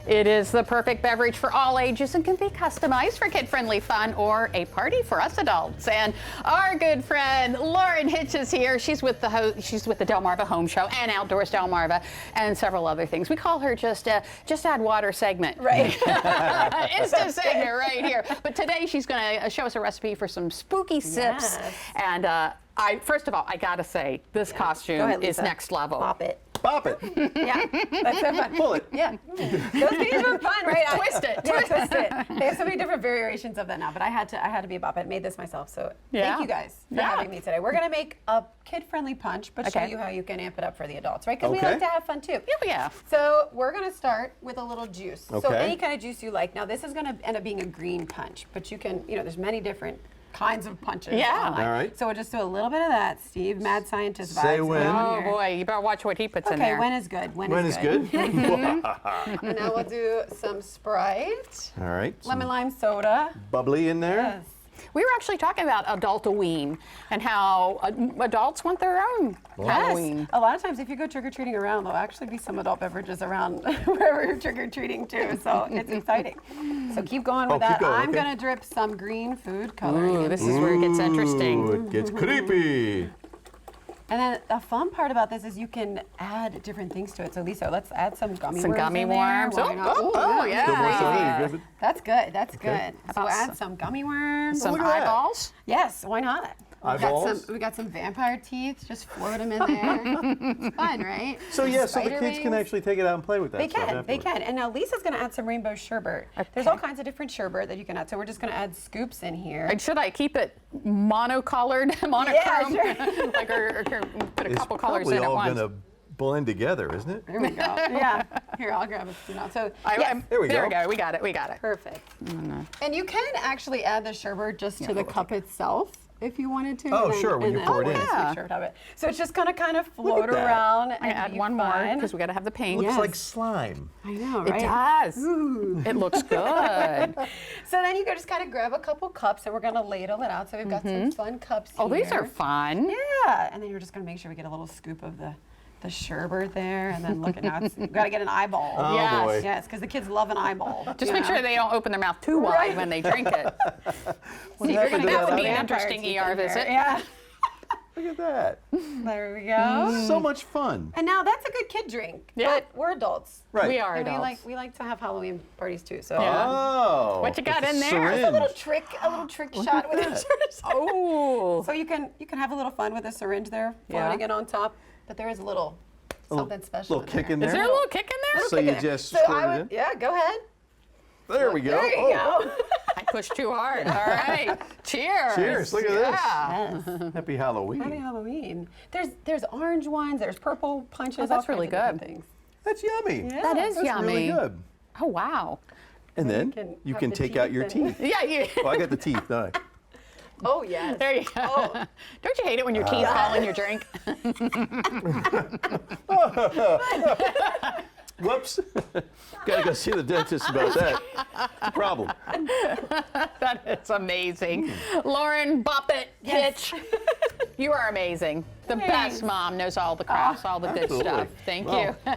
It is the perfect beverage for all ages and can be customized for kid-friendly fun or a party for us adults. And our good friend Lauren Hitch is here. She's with the Delmarva Home Show and Outdoors Delmarva and several other things. We call her just add water segment. Right. Instant segment right here. But today she's going to show us a recipe for some spooky sips. Yes. And first of all, I gotta say, this costume is next level. Pop it. Pop it. Yeah, that's so fun. Pull it. Yeah. Those games were fun, right? Twist it. Yeah, twist it. They have so many different variations of that now, but I had to be a bop it. Made this myself, so thank you guys for having me today. We're gonna make a kid-friendly punch, but show you how you can amp it up for the adults, right? Because we like to have fun too. Yeah. So we're gonna start with a little juice. Okay. So any kind of juice you like. Now this is gonna end up being a green punch, but you can, there's many different kinds of punches. Yeah. All right. So we'll just do a little bit of that, Steve. Mad scientist vibes. Say when. Oh boy, you better watch what he puts in there. Okay, when is good? When Is good? And now we'll do some Sprite. All right. Lemon lime soda. Bubbly in there. Yes. We were actually talking about adultoween and how adults want their own Halloween. Yes. A lot of times if you go trick-or-treating around, there'll actually be some adult beverages around wherever you're trick-or-treating too, so it's exciting. So keep going with that. I'm going to drip some green food coloring. Ooh, this is where it gets interesting. Ooh, it gets creepy. And then the fun part about this is you can add different things to it. So Lisa, let's add some gummy worms. Some gummy in there. worms. Why not? Oh, yeah. Still more soda? You good? That's good. That's Okay. good. So add some gummy worms. Some look at that. eyeballs. Yes, why not? Eyeballs? We got some vampire teeth. Just float them in there. It's fun, right? So Some yeah, so the spider kids can wings. actually take it out and play with that They stuff can, they afterwards. can. And now Lisa's going to add some rainbow sherbet. There's all kinds of different sherbet that you can add. So we're just going to add scoops in here. And should I keep it monocolored, monochrome? sure. Like, or put a It's couple colors probably in at all once? going to blend together, isn't it? There we go. Yeah. Here, I'll grab a spoon out. So yes. There we There we go. go. We got it. We got it. Perfect. And you can actually add the sherbet just to the cup itself if you wanted to. Oh, and then- sure, when and you then pour it we'll in. just make sure to have it. So it's just going to kind of at float that. around I and add be one more fun. because we got to have the paint. Looks Yes. like slime. I know, It right? does. It looks good. So then you can just kind of grab a couple cups and we're going to ladle it out. So we've got some fun cups Oh, here. these are fun. Yeah, and then you're just going to make sure we get a little scoop of the sherbet there, and then look at now, we've got to get an eyeball. Oh, Yes. boy. Yes, because the kids love an eyeball. Just you make know. sure they don't open their mouth too wide Right. when they drink it. What See, you're happened gonna to get That would some be an vampire interesting teeth ER in there. visit. Yeah, Look at that. there we go. So much fun. And now that's a good kid drink. Yeah. But we're adults. Right. We are And adults. we like to have Halloween parties too. So Oh. What you got with in the there? syringe. a little trick shot with it. Oh. So you can have a little fun with a syringe there, floating it on top. But there is a little something special. Little kick in Is there there. a little kick in there? So you just So squirt I it would, in. yeah, go ahead. There we go. There you Oh, go. I pushed too hard. All right. Cheers. Cheers. Look at Yeah. Yes. Happy Halloween. Happy Halloween. There's orange ones. There's purple punches. Oh, that's all really kinds of good. different Things. That's yummy. Yeah. That is That's yummy. really good. Oh, wow. And then can you have can the take out your teeth teeth. Yeah, you. Well, I got the teeth, don't I? Oh yes. There you go. Oh. Don't you hate it when your teeth fall in your drink? Whoops. Gotta go see the dentist about that. It's a problem. That is amazing. Lauren Boppet Hitch, you are amazing. The best mom, knows all the crafts, all the good Absolutely. stuff. Thank Well, you.